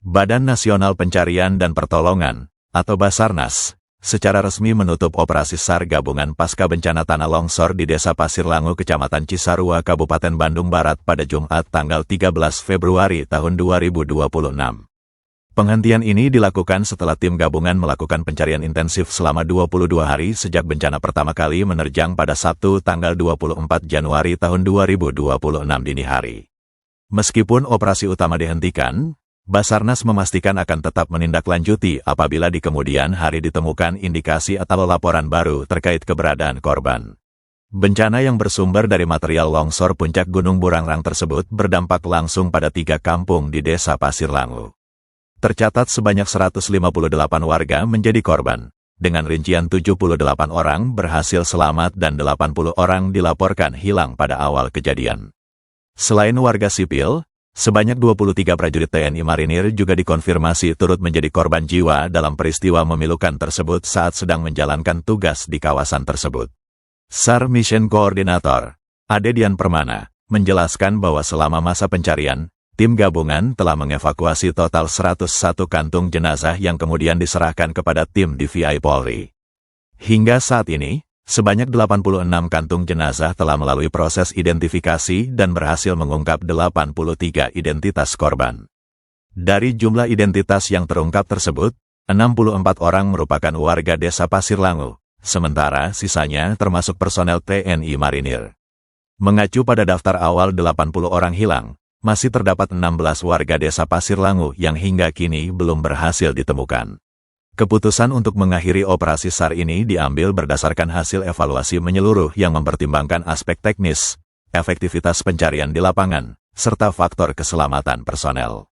Badan Nasional Pencarian dan Pertolongan, atau Basarnas, secara resmi menutup operasi SAR gabungan pasca bencana tanah longsor di Desa Pasir Langu, Kecamatan Cisarua, Kabupaten Bandung Barat pada Jumat tanggal 13 Februari tahun 2026. Penghentian ini dilakukan setelah tim gabungan melakukan pencarian intensif selama 22 hari sejak bencana pertama kali menerjang pada Sabtu tanggal 24 Januari tahun 2026 dini hari. Meskipun operasi utama dihentikan, Basarnas memastikan akan tetap menindaklanjuti apabila di kemudian hari ditemukan indikasi atau laporan baru terkait keberadaan korban. Bencana yang bersumber dari material longsor puncak Gunung Burangrang tersebut berdampak langsung pada 3 kampung di Desa Pasir Langu. Tercatat sebanyak 158 warga menjadi korban, dengan rincian 78 orang berhasil selamat dan 80 orang dilaporkan hilang pada awal kejadian. Selain warga sipil, sebanyak 23 prajurit TNI Marinir juga dikonfirmasi turut menjadi korban jiwa dalam peristiwa memilukan tersebut saat sedang menjalankan tugas di kawasan tersebut. SAR Mission Coordinator, Ade Dian Permana, menjelaskan bahwa selama masa pencarian, tim gabungan telah mengevakuasi total 101 kantung jenazah yang kemudian diserahkan kepada tim DVI Polri. Hingga saat ini, sebanyak 86 kantung jenazah telah melalui proses identifikasi dan berhasil mengungkap 83 identitas korban. Dari jumlah identitas yang terungkap tersebut, 64 orang merupakan warga Desa Pasir Langu, sementara sisanya termasuk personel TNI Marinir. Mengacu pada daftar awal 80 orang hilang, masih terdapat 16 warga Desa Pasir Langu yang hingga kini belum berhasil ditemukan. Keputusan untuk mengakhiri operasi SAR ini diambil berdasarkan hasil evaluasi menyeluruh yang mempertimbangkan aspek teknis, efektivitas pencarian di lapangan, serta faktor keselamatan personel.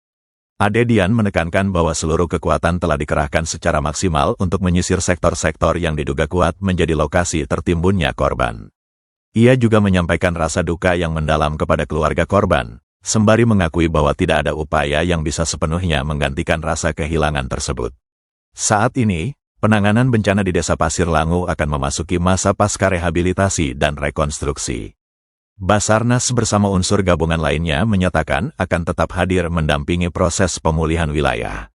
Ade Dian menekankan bahwa seluruh kekuatan telah dikerahkan secara maksimal untuk menyisir sektor-sektor yang diduga kuat menjadi lokasi tertimbunnya korban. Ia juga menyampaikan rasa duka yang mendalam kepada keluarga korban, sembari mengakui bahwa tidak ada upaya yang bisa sepenuhnya menggantikan rasa kehilangan tersebut. Saat ini, penanganan bencana di Desa Pasir Langu akan memasuki masa pasca rehabilitasi dan rekonstruksi. Basarnas bersama unsur gabungan lainnya menyatakan akan tetap hadir mendampingi proses pemulihan wilayah.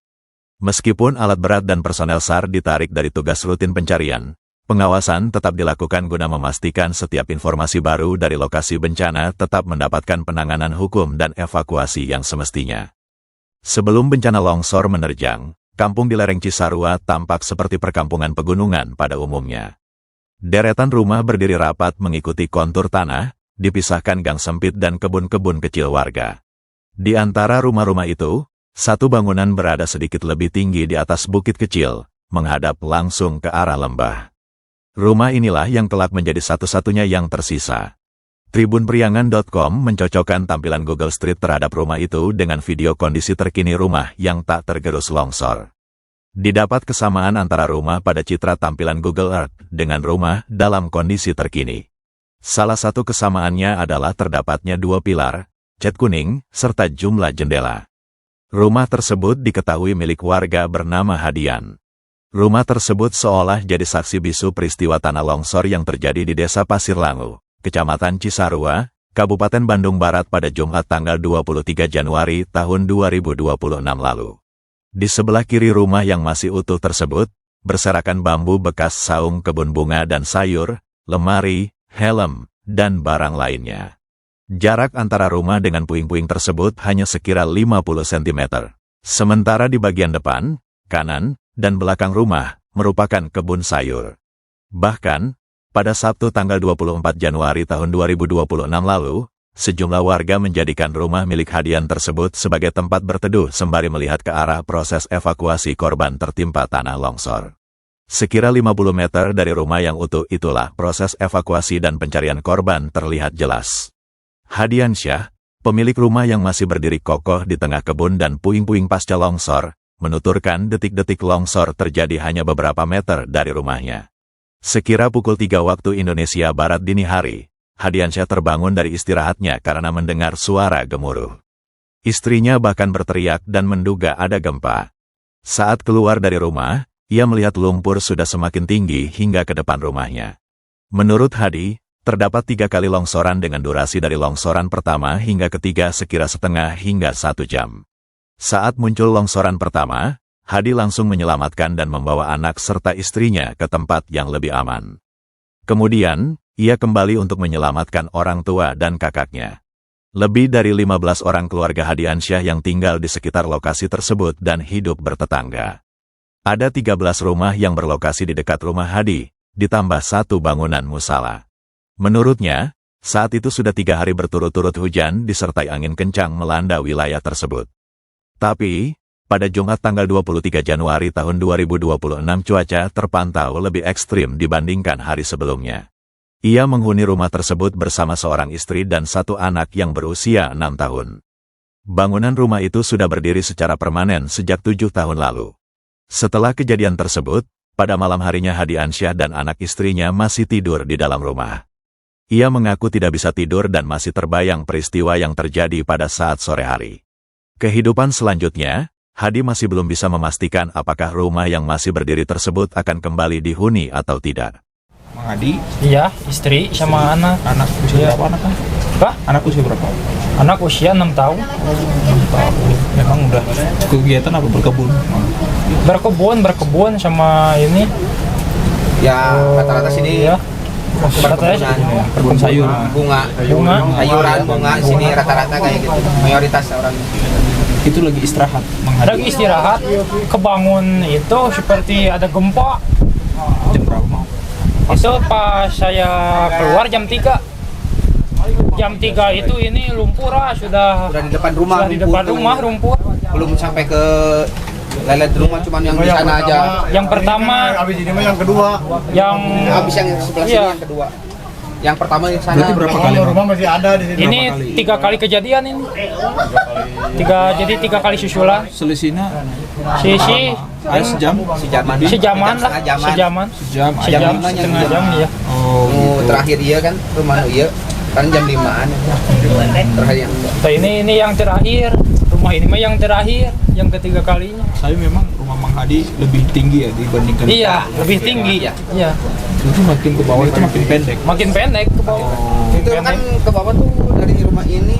Meskipun alat berat dan personel SAR ditarik dari tugas rutin pencarian, pengawasan tetap dilakukan guna memastikan setiap informasi baru dari lokasi bencana tetap mendapatkan penanganan hukum dan evakuasi yang semestinya. Sebelum bencana longsor menerjang, kampung di lereng Cisarua tampak seperti perkampungan pegunungan pada umumnya. Deretan rumah berdiri rapat mengikuti kontur tanah, dipisahkan gang sempit dan kebun-kebun kecil warga. Di antara rumah-rumah itu, satu bangunan berada sedikit lebih tinggi di atas bukit kecil, menghadap langsung ke arah lembah. Rumah inilah yang kelak menjadi satu-satunya yang tersisa. Tribunpriangan.com mencocokkan tampilan Google Street terhadap rumah itu dengan video kondisi terkini rumah yang tak tergerus longsor. Didapat kesamaan antara rumah pada citra tampilan Google Earth dengan rumah dalam kondisi terkini. Salah satu kesamaannya adalah terdapatnya 2 pilar, cat kuning, serta jumlah jendela. Rumah tersebut diketahui milik warga bernama Hadian. Rumah tersebut seolah jadi saksi bisu peristiwa tanah longsor yang terjadi di Desa Pasir Langu, Kecamatan Cisarua, Kabupaten Bandung Barat pada Jumat tanggal 23 Januari tahun 2026 lalu. Di sebelah kiri rumah yang masih utuh tersebut, berserakan bambu bekas saung kebun bunga dan sayur, lemari, helm, dan barang lainnya. Jarak antara rumah dengan puing-puing tersebut hanya sekira 50 cm. Sementara di bagian depan, kanan, dan belakang rumah merupakan kebun sayur. Bahkan, pada Sabtu tanggal 24 Januari tahun 2026 lalu, sejumlah warga menjadikan rumah milik Hadian tersebut sebagai tempat berteduh sembari melihat ke arah proses evakuasi korban tertimpa tanah longsor. Sekira 50 meter dari rumah yang utuh itulah proses evakuasi dan pencarian korban terlihat jelas. Hadian Syah, pemilik rumah yang masih berdiri kokoh di tengah kebun dan puing-puing pasca longsor, menuturkan detik-detik longsor terjadi hanya beberapa meter dari rumahnya. Sekira pukul 3 waktu Indonesia Barat dini hari, Hadiansyah terbangun dari istirahatnya karena mendengar suara gemuruh. Istrinya bahkan berteriak dan menduga ada gempa. Saat keluar dari rumah, ia melihat lumpur sudah semakin tinggi hingga ke depan rumahnya. Menurut Hadi, terdapat 3 kali longsoran dengan durasi dari longsoran pertama hingga ketiga sekira setengah hingga 1 jam. Saat muncul longsoran pertama, Hadi langsung menyelamatkan dan membawa anak serta istrinya ke tempat yang lebih aman. Kemudian, ia kembali untuk menyelamatkan orang tua dan kakaknya. Lebih dari 15 orang keluarga Hadiansyah yang tinggal di sekitar lokasi tersebut dan hidup bertetangga. Ada 13 rumah yang berlokasi di dekat rumah Hadi, ditambah 1 bangunan musala. Menurutnya, saat itu sudah 3 hari berturut-turut hujan disertai angin kencang melanda wilayah tersebut. Tapi, pada Jumat tanggal 23 Januari tahun 2026 cuaca terpantau lebih ekstrim dibandingkan hari sebelumnya. Ia menghuni rumah tersebut bersama seorang istri dan 1 anak yang berusia 6 tahun. Bangunan rumah itu sudah berdiri secara permanen sejak 7 tahun lalu. Setelah kejadian tersebut, pada malam harinya Hadiansyah dan anak istrinya masih tidur di dalam rumah. Ia mengaku tidak bisa tidur dan masih terbayang peristiwa yang terjadi pada saat sore hari. Kehidupan selanjutnya, Hadi masih belum bisa memastikan apakah rumah yang masih berdiri tersebut akan kembali dihuni atau tidak. Mang Hadi? Iya, istri sama anak. Anak usia berapa anak kan? Pak? Anak usia berapa? Anak usia 6 tahun. 6 tahun. Memang udah kegiatan apa berkebun? Berkebun sama ini. Ya, rata-rata sini Ya. Rata-rata Kebun sayur. bunga, sayuran, bunga sini rata-rata kayak gitu. Mayoritas orang. Itu lagi istirahat Mang Hadi. Lagi istirahat, kebangun itu seperti ada gempa. Jam berapa mau? Itu pas saya keluar jam 3. Jam 3 itu ini lumpur sudah Udah di depan rumah. sudah di depan rumah rumput. Belum sampai ke lelet rumah, cuman yang di sana aja. Yang pertama, Habis ini mah yang kedua. yang Habis yang sebelah sini Iya. yang kedua. Yang pertama yang sana. Berarti berapa kali? Kalau rumah masih ada di sini. ini 3 kali kejadian ini. Jadi 3 kali susulan. Selisihnya Sisi sejam? Sejaman. sejaman lah, Sejaman. Sejam. sejam lima, setengah jam jam ya. Oh, Oh, gitu. terakhir iya kan rumah iya. Kan jam 5-an. Terakhir yang Nah, ini yang terakhir, rumah ini mah yang terakhir, yang ketiga kalinya. Tapi memang rumah Mang Hadi lebih tinggi ya dibandingkan. Iya, lebih tinggi. Iya. Iya, Itu makin ke bawah itu makin pendek. makin pendek ke bawah. Makin itu kan pendek. ke bawah tuh dari rumah ini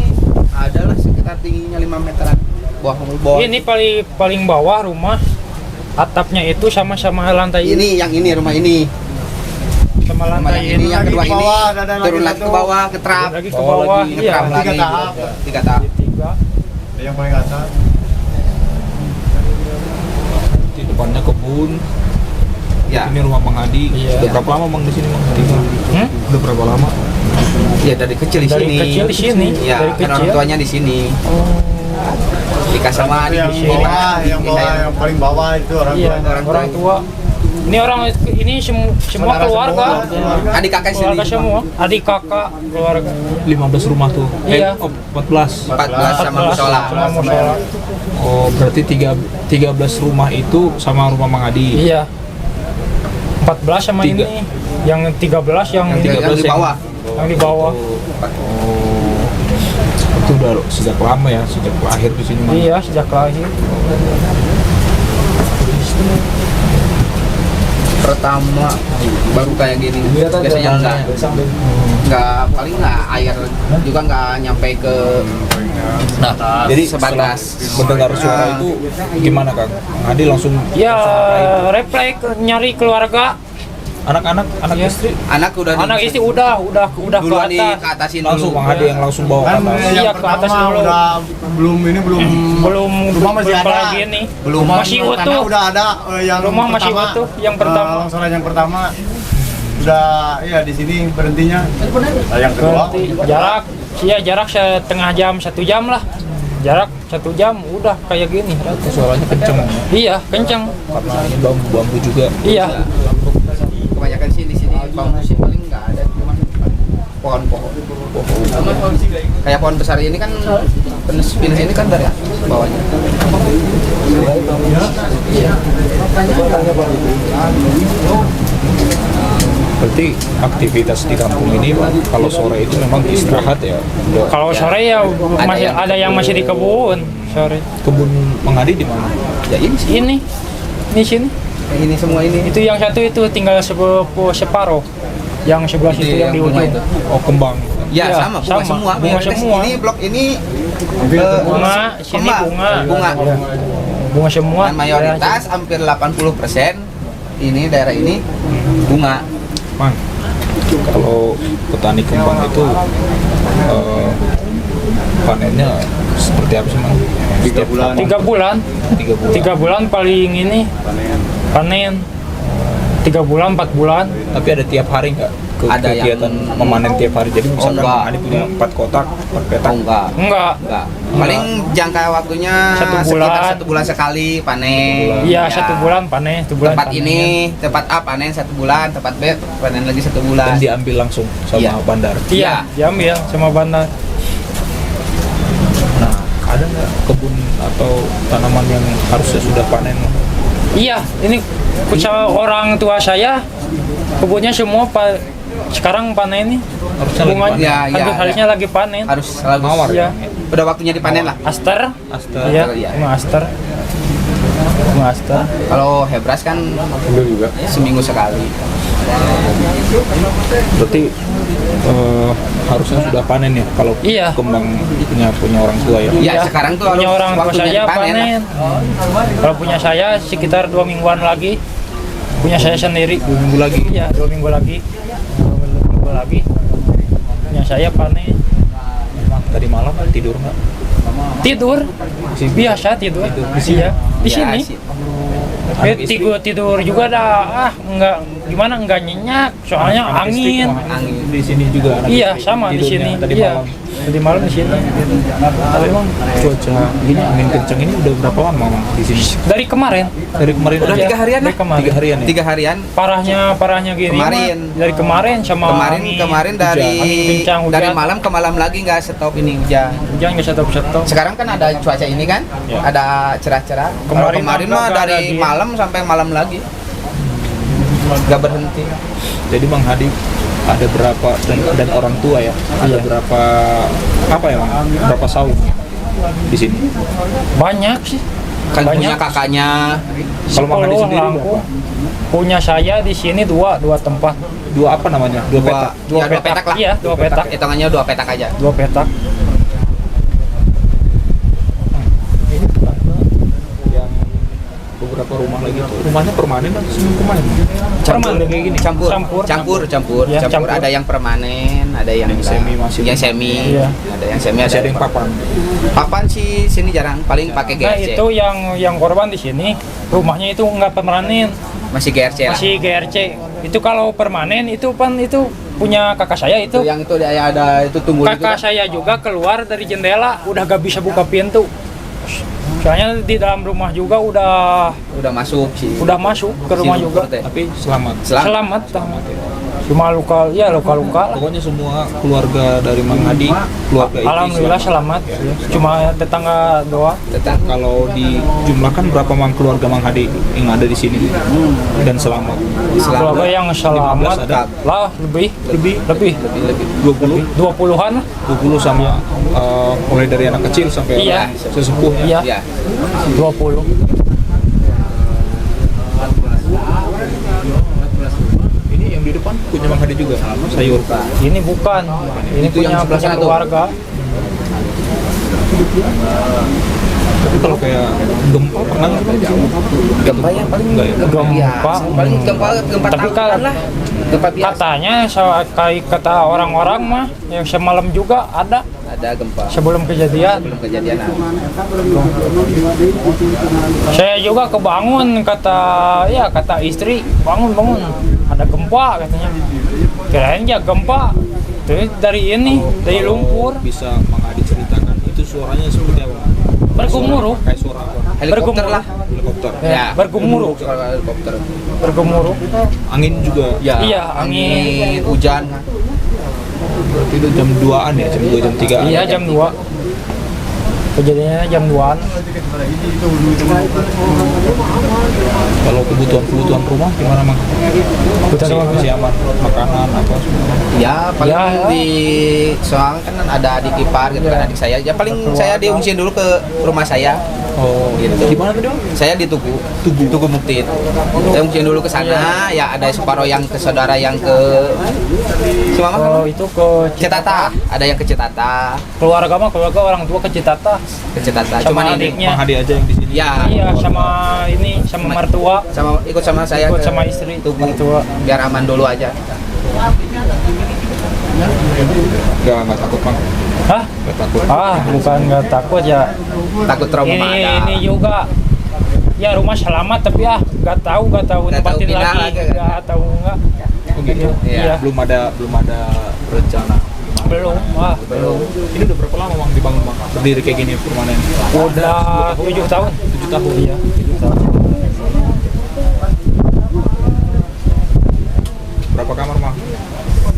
adalah sekitar tingginya 5 meteran. Bawah. Ini paling bawah rumah, atapnya itu sama-sama lantai ini, Ini rumah ini. sama Rumah lantai yang ini yang Lagi kedua di ini bawah, ada lagi turun lagi satu. ke bawah ke trap. lagi ke bawah. lagi, Iya, Trap lagi. 3 tahap. 3 tahap. tiga. Ada yang paling atas. Di depannya kebun. Ya. Ini rumah Mang Hadi. Iya. Sudah berapa lama Mang di sini Mang Hadi? Hmm? Udah berapa lama? Ya dari kecil di Dari sini. kecil di sini, Ya, dari kan orang kecil. tuanya di sini. Nikah sama Yang adik bawah, yang paling bawah itu orang Iya, tua. orang tua. Ini semua Saudara keluarga. semua. Adik kakak Keluarga sendiri. semua, adik kakak, keluarga. 15 rumah tuh. Iya. 14. 14 sama musola. Sama musola. Oh, berarti 13 rumah itu sama rumah Mang Hadi. Iya. 14 sama Tiga. ini. Yang 13 yang Yang 13 di bawah. yang di bawah. Oh, itu udah sejak lama ya, sejak lahir di sini Mang. Iya, sejak lahir. Pertama baru kayak gini. Biasanya enggak paling enggak air juga enggak nyampe ke Nah, jadi sebatas. mendengar suara itu gimana Kang? Mang Hadi langsung Ya, refleks nyari keluarga. anak-anak, anak Iya. istri Anak udah Anak istri udah duluan ke di atas. ke atasin langsung dulu. Mang Hadi yang langsung bawa ke Kan atas. Iya, yang ke atas pertama dulu. udah belum Belum Rumah masih belum ada. lagi nih. Belum. Masih Karena utuh. udah ada yang Rumah masih pertama, utuh, yang pertama. longsoran yang pertama udah ya di sini berhentinya. Nah, yang kedua Berarti jarak setengah jam, 1 jam lah. Jarak 1 jam udah kayak gini. Suaranya kenceng Iya, kencang. karena ini bambu-bambu juga. Iya. Kebanyakan sih di sini bambu sih paling enggak ada, cuma pohon-pohon. Kayak pohon besar ini kan pinus ini kan dari bawahnya. Berarti aktivitas di kampung ini kalau sore itu memang istirahat ya. Udah. Kalau sore ya masih ada yang masih di kebun sore. Kebun Mang Hadi di mana? Ya ini sih. Ini sini. Ini semua ini. Itu yang satu itu tinggal separuh. Yang sebelah situ yang di rumah ujung. itu. Oh, kembang. Ya, Iya, sama, bunga semua. bunga Mayoritas semua. ini blok ini Bunga, sini bunga. bunga. Iya. Bunga semua. Dan mayoritas hampir 80% ini daerah ini bunga. Mang, kalau petani kembang itu panennya seperti apa sih, Mang? 3 bulan. 3 bulan. 3 bulan. 3 bulan paling ini panen. 3 bulan, 4 bulan. Tapi ada tiap hari nggak Ada kegiatan yang- memanen tiap hari? Jadi misalkan enggak. Mang Adi punya 4 kotak, 4 petak. Oh, enggak. Enggak. Enggak. Paling jangka waktunya 1 sekitar bulan. 1 bulan sekali panen. Iya, Ya. 1 bulan panen, 1 bulan Tempat panen. ini, tempat A panen 1 bulan, tempat B panen lagi 1 bulan. Dan diambil langsung sama Iya. bandar. Iya, diambil sama bandar. Nah, ada nggak kebun atau tanaman yang harusnya sudah panen? Iya, ini orang tua saya kebunnya semua sekarang panen nih. Harusnya lagi Bunganya panen. Iya, iya, harusnya lagi panen. Harus selalu Mawar Iya. Udah waktunya dipanen lah. Aster. Aster. Iya, Iya. bunga aster. Bunga aster. Kalau hebras kan juga. seminggu sekali. Berarti harusnya sudah panen ya kalau Iya. kembang punya orang tua ya. Ya, Iya, sekarang tuh punya harus orang tua waktunya saya dipanen lah. panen. Kalau punya saya sekitar 2 mingguan lagi. Punya saya sendiri. 2 minggu lagi. Iya, 2 minggu lagi. 2 minggu lagi. Punya saya panen. Tadi malam tidur nggak? Tidur. Biasa tidur. Iya, di Ya, sini. Anak istri? Tidur juga dah enggak gimana enggak nyenyak soalnya Anak istri angin. kemana? Di sini juga anak Iya, istri sama di tidurnya sini. Tadi Iya. malam. Tadi malam di sini. Tapi emang cuaca gini angin kencang ini udah berapa lama Mang di sini? Dari kemarin. Dari kemarin Udah aja? 3 harian lah. Dari kemarin. 3 harian ya? 3 harian. Parahnya gini. Kemarin. mah, dari kemarin sama Kemarin dari angin kencang, hujan. dari malam ke malam lagi nggak stop ini hujan. hujan nggak stop. Sekarang kan ada cuaca ini kan, Ya. ada cerah-cerah. Kalau Kemarin kemarin mah mah nggak ada dari dia. malam sampai malam lagi, nggak berhenti. Jadi Bang Hadi ada berapa dan orang tua ya? Ada berapa apa ya Bang? Berapa saung di sini? Banyak sih. Kan Banyak. punya kakaknya, Kalau Bang Hadi 10 sendiri lampu. berapa? Punya saya di sini dua tempat. Dua apa namanya? Dua petak. dua petak lah. Iya, 2 petak. Hitungannya 2 petak aja. 2 petak. Ini tetangga yang beberapa rumah lagi tuh rumahnya permanen atau semi permanen? Campur. Kayak gini. Campur. Campur. Iya, Campur. Ada yang permanen, ada yang Yang enggak. semi masih. Yang semi, Iya. ada yang semi, Masih ada yang papan. Papan sih sini jarang, paling pakai Nah, GRC. itu yang korban di sini rumahnya itu nggak permanen. Masih GRC lah. Masih GRC. Itu kalau permanen itu punya kakak saya itu. Itu yang itu ada itu tunggu Kakak saya juga keluar dari jendela udah gak bisa buka pintu. Soalnya di dalam rumah juga udah masuk sih. udah masuk ke rumah Si juga. Lumpur teh. Tapi selamat. Selamat. Cuma luka lah. Pokoknya semua keluarga dari Mang Hadi, keluarga inti Alhamdulillah selamat. Cuma tetangga doang. Tetap Kalau dijumlahkan berapa Mang keluarga Mang Hadi yang ada di sini dan selamat? Keluarga yang selamat 15 ada? lah lebih. 20 20-an lah. 20 sama mulai dari anak kecil sampai Iya. sesepuh ya. Iya, ya. 20. Ini yang di depan punya Mang Hadi juga sayur. Ini bukan. Ini Itu yang sebelah sana tuh. keluarga. Tapi kalau kayak gempa pernah nggak? Gempa yang paling Enggak ya? Gempa. biasa. Paling gempa Tapi tahunan lah. Gempa biasa. Katanya kayak kata orang-orang mah yang semalam juga ada Ada gempa. sebelum kejadian. Belum kejadian. Saya juga kebangun kata istri bangun ada gempa katanya. Kirain ya gempa. Terus dari dari lumpur Bisa Mang Hadi ceritakan itu suaranya seperti apa? bergemuruh. Kayak suara apa? Helikopter lah. Helikopter. Ya, bergemuruh. Suara helikopter. Bergemuruh. Angin juga. Ya. Iya, angin. Hujan. Berarti itu jam 2-an ya, jam 2 jam 3. Iya jam 2. Kejadiannya jam 2-an. Kalau kebutuhan rumah gimana Mang? Kebutuhan rumah Masih aman, makanan apa semua? Ya paling Ya. di soal kan ada adik ipar gitu kan, adik saya. Ya paling saya diungsiin dulu ke rumah saya. Oh Gitu. Di mana tadi Mang? Saya di Tugu Mukti. Saya ungsiin dulu ke sana. Ya ada separuh yang ke saudara yang ke Cimama Kalau kan? itu ke Citata. Ada yang ke Citata. keluarga orang tua ke Citata. Ke Citata. Sama Cuman ini adiknya. Mang Hadi aja yang di sini. ya Iya, sama mertua, ikut sama saya ikut ke sama istri, Tugu. mertua. Biar aman dulu aja. Nggak takut Mang? Hah? Nggak takut. Bukan nggak takut ya. Takut trauma ada. Ini juga ya rumah selamat tapi nggak tahu Nggak tahu nempatin pindah lagi, lagi, kan? nggak tahu nggak. Oh gitu. Iya. Belum ada rencana. Belum. Ini udah berapa lama Mang dibangun Mang? Berdiri kayak gini permanen? Udah 7 tahun. 7 tahun. Iya, 7 tahun. Berapa kamar Mang?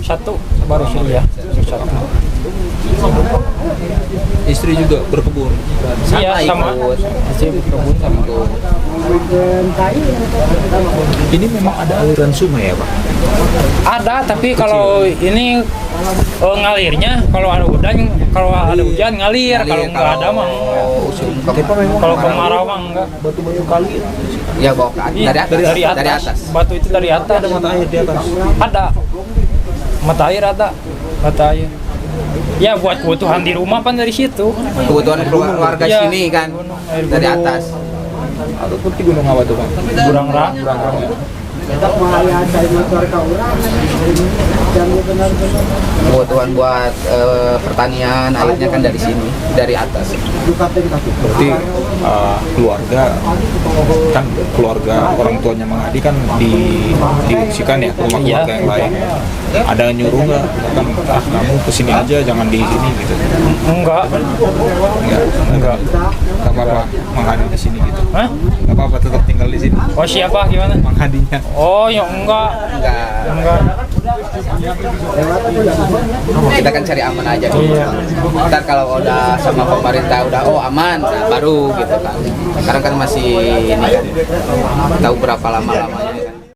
Satu baru sih ya. Satu. Istri juga berkebun. Iya, sama. ikut. Istri berkebun sama. Ini memang ada aliran sungai ya Pak? Ada, tapi kalau ini ngalirnya kalau ada hujan ngalir, kalau nggak ada mah enggak. Kalau kemarau mah enggak. Batu-batu kali itu. Ya bawa ke Iya, dari atas. Batu itu dari atas. Ada mata air di atas. Ada. Mata air ada. Mata air. Ya buat kebutuhan di rumah kan dari situ. Kebutuhan keluarga Iya. sini kan Air dari gunung. atas. Ataupun di gunung apa tuh Bang? Burangrang. Ya. Kebutuhan buat pertanian airnya kan dari sini, dari atas. Berarti keluarga orang tuanya Mang Hadi kan diungsikan ya ke rumah Iya. keluarga yang lain. Ada yang nyuruh nggak? Kan kamu kesini aja, jangan di sini gitu. Enggak. Enggak apa-apa Mang Hadi di sini gitu. Hah? Nggak apa-apa tetap tinggal di sini. Oh siapa gimana? Mang Hadinya. Oh ya enggak. Enggak. Kita kan cari aman aja gitu. Iya. Ntar kalau udah sama pemerintah udah aman, nah baru gitu kan. Sekarang kan masih ini kan tahu berapa lama-lamanya.